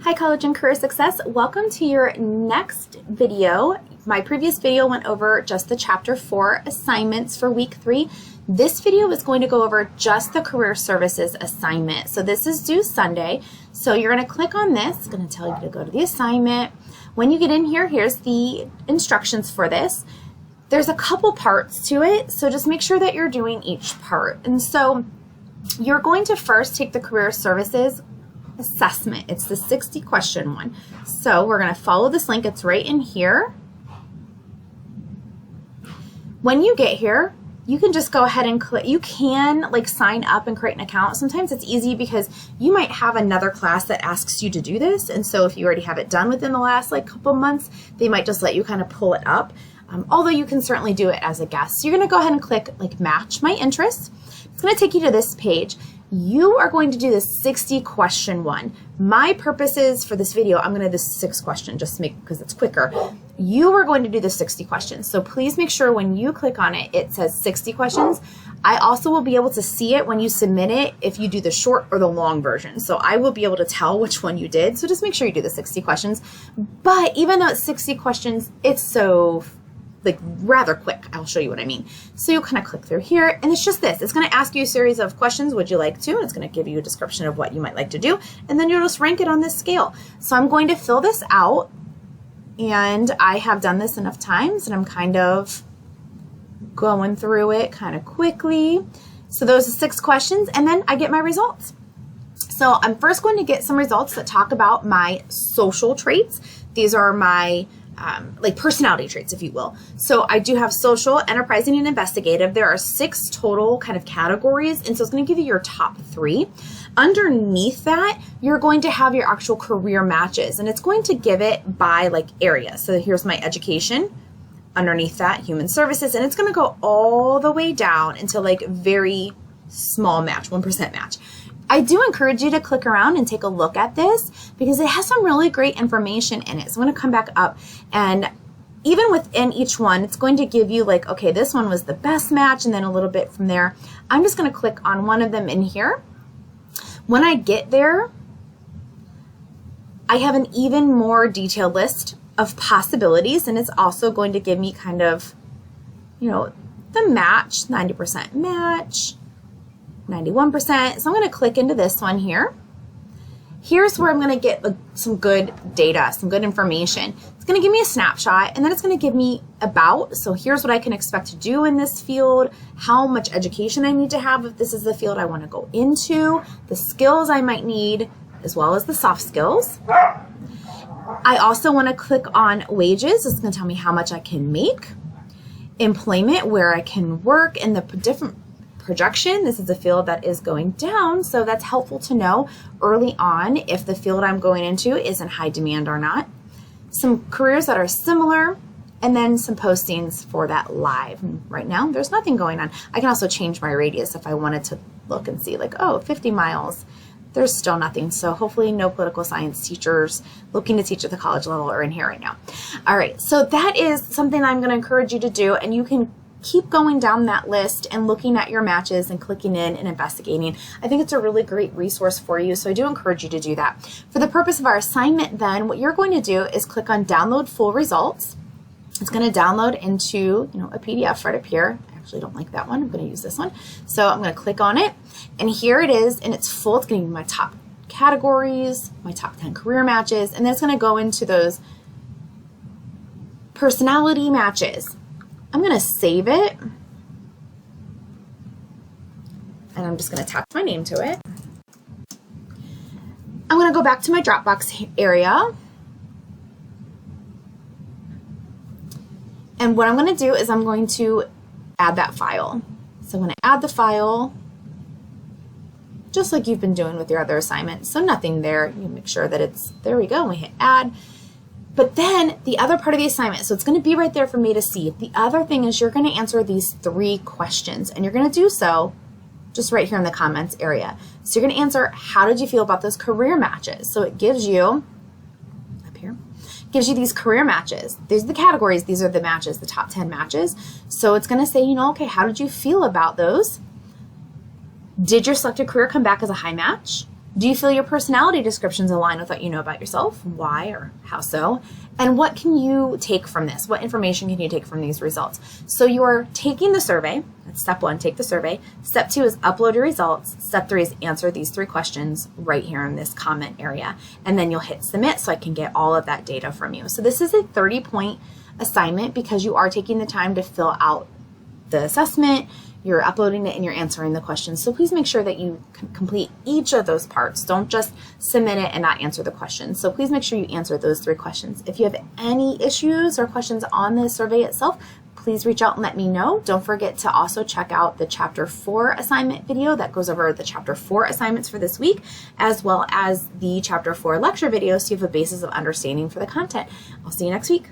Hi College and Career Success. Welcome to your next video. My previous video went over just the Chapter 4 assignments for week 3. This video is going to go over just the Career Services assignment. So this is due Sunday. So you're going to click on this. It's going to tell you to go to the assignment. When you get in here, here's the instructions for this. There's a couple parts to it, so just make sure that you're doing each part. And so you're going to first take the Career Services assessment. It's the 60 question one. So we're going to follow this link. It's right in here. When you get here, you can just go ahead and click. You can sign up and create an account. Sometimes it's easy because you might have another class that asks you to do this. And so if you already have it done within the last couple months, they might just let you kind of pull it up. Although you can certainly do it as a guest. So you're going to go ahead and click match my interests. It's going to take you to this page. You are going to do the 60 question one. My purposes for this video, I'm going to do the 6 question just because it's quicker. You are going to do the 60 questions. So please make sure when you click on it, it says 60 questions. I also will be able to see it when you submit it if you do the short or the long version. So I will be able to tell which one you did. So just make sure you do the 60 questions. But even though it's 60 questions, it's so rather quick. I'll show you what I mean. So you'll kind of click through here and it's just this. It's going to ask you a series of questions. Would you like to? And it's going to give you a description of what you might like to do. And then you'll just rank it on this scale. So I'm going to fill this out and I have done this enough times and I'm kind of going through it kind of quickly. So those are 6 questions and then I get my results. So I'm first going to get some results that talk about my social traits. These are my personality traits, if you will. So I do have social, enterprising, and investigative. There are 6 total kind of categories, and so it's going to give you your top 3. Underneath that, you're going to have your actual career matches, and it's going to give it by area. So here's my education. Underneath that, human services, and it's going to go all the way down until very small match, 1% match. I do encourage you to click around and take a look at this because it has some really great information in it. So I'm going to come back up and even within each one, it's going to give you okay, this one was the best match and then a little bit from there. I'm just going to click on one of them in here. When I get there, I have an even more detailed list of possibilities and it's also going to give me kind of, the match, 90% match, 91%. So I'm going to click into this one here. Here's where I'm going to get some good data, some good information. It's going to give me a snapshot and then it's going to give me about. So here's what I can expect to do in this field, how much education I need to have if this is the field I want to go into, the skills I might need, as well as the soft skills. I also want to click on wages. It's going to tell me how much I can make. Employment, where I can work, and the different projection. This is a field that is going down, so that's helpful to know early on if the field I'm going into is in high demand or not. Some careers that are similar, and then some postings for that live. And right now, there's nothing going on. I can also change my radius if I wanted to look and see 50 miles. There's still nothing, so hopefully no political science teachers looking to teach at the college level are in here right now. All right, so that is something I'm going to encourage you to do, and you can keep going down that list and looking at your matches and clicking in and investigating. I think it's a really great resource for you, so I do encourage you to do that. For the purpose of our assignment then, what you're going to do is click on download full results. It's going to download into a PDF right up here. I actually don't like that one. I'm going to use this one. So I'm going to click on it and here it is and it's full. It's going to be my top categories, my top 10 career matches, and then it's going to go into those personality matches. I'm going to save it and I'm just going to attach my name to it. I'm going to go back to my Dropbox area and what I'm going to do is I'm going to add that file. So I'm going to add the file just like you've been doing with your other assignments. So nothing there. You make sure that it's, there we go, and we hit add. But then the other part of the assignment, so it's going to be right there for me to see. The other thing is you're going to answer these 3 questions and you're going to do so just right here in the comments area. So you're going to answer, how did you feel about those career matches? So it gives you, up here, gives you these career matches. These are the categories, these are the matches, the top 10 matches. So it's going to say, okay, how did you feel about those? Did your selected career come back as a high match? Do you feel your personality descriptions align with what you know about yourself? Why or how so? And what can you take from this? What information can you take from these results? So you're taking the survey. That's step 1, take the survey. Step 2 is upload your results. Step 3 is answer these 3 questions right here in this comment area. And then you'll hit submit so I can get all of that data from you. So this is a 30-point assignment because you are taking the time to fill out the assessment, you're uploading it, and you're answering the questions. So please make sure that you complete each of those parts. Don't just submit it and not answer the questions. So please make sure you answer those 3 questions. If you have any issues or questions on the survey itself, please reach out and let me know. Don't forget to also check out the Chapter 4 assignment video that goes over the Chapter 4 assignments for this week, as well as the Chapter 4 lecture video so you have a basis of understanding for the content. I'll see you next week.